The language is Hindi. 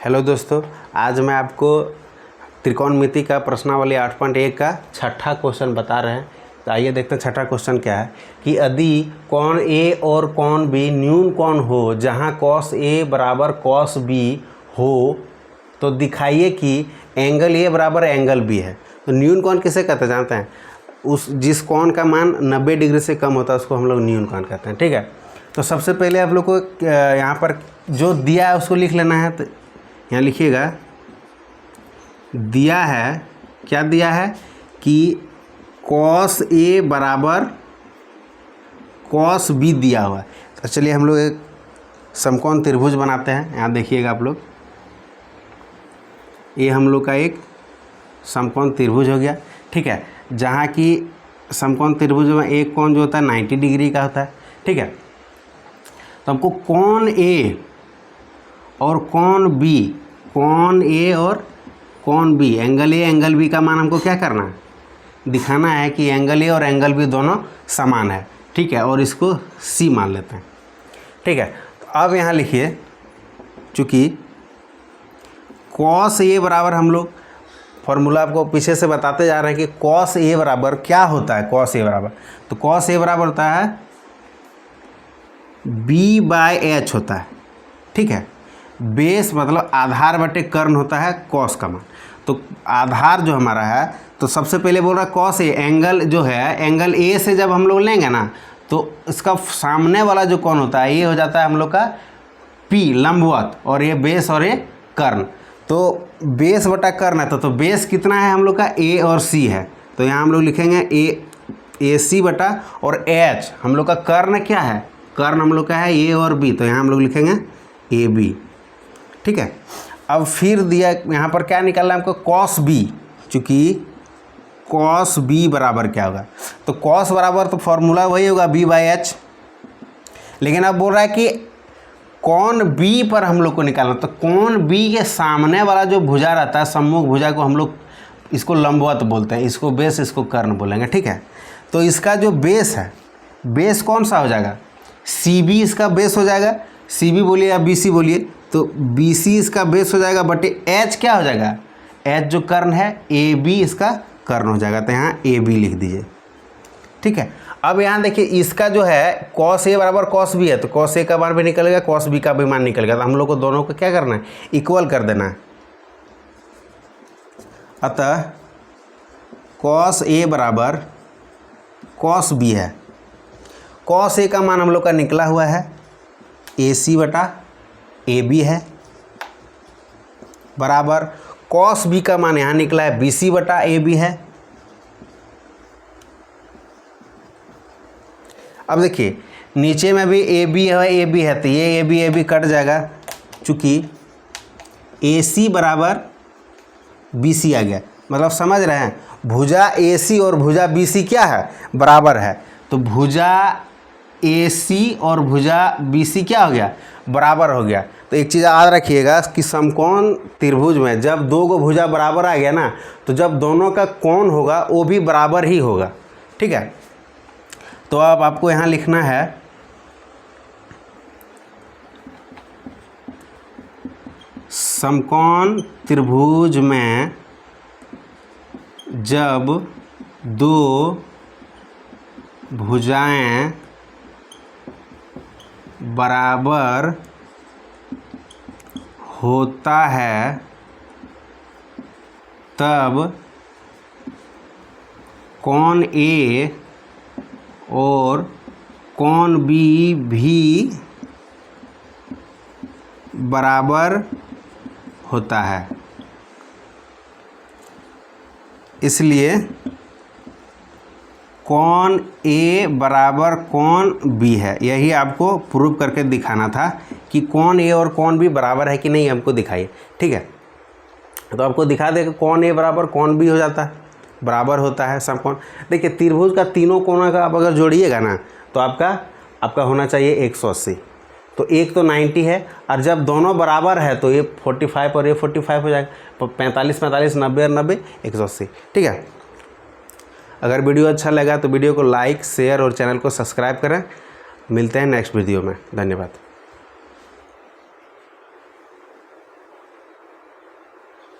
हेलो दोस्तों, आज मैं आपको त्रिकोणमिति का प्रश्नावली 8.1 का छठा क्वेश्चन बता रहे हैं। तो आइए देखते हैं छठा क्वेश्चन क्या है कि यदि कोण ए और कोण बी न्यून कोण हो जहां cos ए बराबर cos बी हो तो दिखाइए कि एंगल ए बराबर एंगल बी है। तो न्यून कोण किसे कहते हैं जानते हैं? उस जिस कोण का मान 90 डिग्री से कम होता है उसको हम लोग न्यून कोण कहते हैं। ठीक है, तो सबसे पहले आप लोग को यहाँ पर जो दिया है उसको लिख लेना है। तो यहाँ लिखिएगा, दिया है, क्या दिया है कि cos ए बराबर cos बी दिया हुआ है। तो चलिए हम लोग एक समकोण त्रिभुज बनाते हैं। यहाँ देखिएगा आप लोग, ये हम लोग का एक समकोण त्रिभुज हो गया। ठीक है, जहाँ की समकोण त्रिभुज में एक कोण जो होता है 90 डिग्री का होता है। ठीक है, तो हमको कोण ए और कोण बी, कोण ए और कोण B, angle A angle B का मान हमको क्या करना है? दिखाना है कि एंगल ए और एंगल बी दोनों समान है। ठीक है, और इसको सी मान लेते हैं। ठीक है, तो अब यहाँ लिखिए, चूँकि cos ए बराबर, हम लोग फॉर्मूला आपको पीछे से बताते जा रहे हैं कि cos ए बराबर क्या होता है। cos ए बराबर, तो cos ए बराबर होता है b/h होता है। ठीक है, बेस मतलब आधार बटे कर्ण होता है cos का मान। तो आधार जो हमारा है, तो सबसे पहले बोल रहा है cos ए, एंगल जो है एंगल ए से जब हम लोग लेंगे ना तो इसका सामने वाला जो कोण होता है ये हो जाता है हम लोग का p लंबवत, और ये बेस और ये कर्ण। तो बेस बटा कर्ण है, तो बेस कितना है हम लोग का? a और c है। तो यहाँ हम लोग लिखेंगे AC बटा, और h हम लोग का कर्ण क्या है? कर्ण हम लोग का है a और b, तो यहाँ हम लोग लिखेंगे AB। ठीक है, अब फिर दिया यहाँ पर क्या निकालना है हमको? cos b, चूँकि cos b बराबर क्या होगा? तो cos बराबर तो फॉर्मूला वही होगा b/h, लेकिन अब बोल रहा है कि कोण b पर हम लोग को निकालना। तो कोण b के सामने वाला जो भुजा रहता है, सम्मुख भुजा को हम लोग इसको लंबवत बोलते हैं, इसको बेस, इसको कर्ण बोलेंगे। ठीक है, तो इसका जो बेस है, बेस कौन सा हो जाएगा? CB इसका बेस हो जाएगा, CB बोलिए या BC बोलिए, तो BC इसका बेस हो जाएगा बटे H क्या हो जाएगा? H जो कर्ण है AB इसका कर्ण हो जाएगा। तो यहाँ AB लिख दीजिए। ठीक है, अब यहाँ देखिए इसका जो है cos A बराबर cos B है, तो cos A का मान भी निकलेगा, cos B का भी मान निकलेगा। तो हम लोग को दोनों को क्या करना है? इक्वल कर देना है। अतः cos A बराबर cos B है। cos A का मान हम लोग का निकला हुआ है AC बटा AB है, बराबर cos B का मान यहाँ निकला है BC बटा AB है। अब देखिए नीचे में भी AB है, AB है, तो ये AB कट जाएगा, चूँकि AC बराबर BC आ गया। मतलब समझ रहे हैं, भुजा AC और भुजा BC क्या है? बराबर है। तो भुजा AC और भुजा BC क्या हो गया? बराबर हो गया। तो एक चीज़ याद रखिएगा कि समकोण त्रिभुज में जब दो गो भुजा बराबर आ गया ना, तो जब दोनों का कोण होगा वो भी बराबर ही होगा। ठीक है, तो अब आपको यहाँ लिखना है समकोण त्रिभुज में जब दो भुजाएं बराबर होता है तब कोण A और कोण B भी बराबर होता है। इसलिए कोण A बराबर कोण B है। यही आपको प्रूव करके दिखाना था कि कोण A और कोण B बराबर है कि नहीं, हमको दिखाइए। ठीक है, तो आपको दिखा देगा कोण A बराबर कोण B हो जाता है, बराबर होता है समकोण। देखिए त्रिभुज का तीनों कोणों का आप अगर जोड़िएगा ना तो आपका होना चाहिए 180। तो एक तो 90 है, और जब दोनों बराबर है तो ये 45 और ये 45 हो जाएगा। 45 45 90 और 90 180। ठीक है, अगर वीडियो अच्छा लगा तो वीडियो को लाइक, शेयर और चैनल को सब्सक्राइब करें। मिलते हैं नेक्स्ट वीडियो में। धन्यवाद।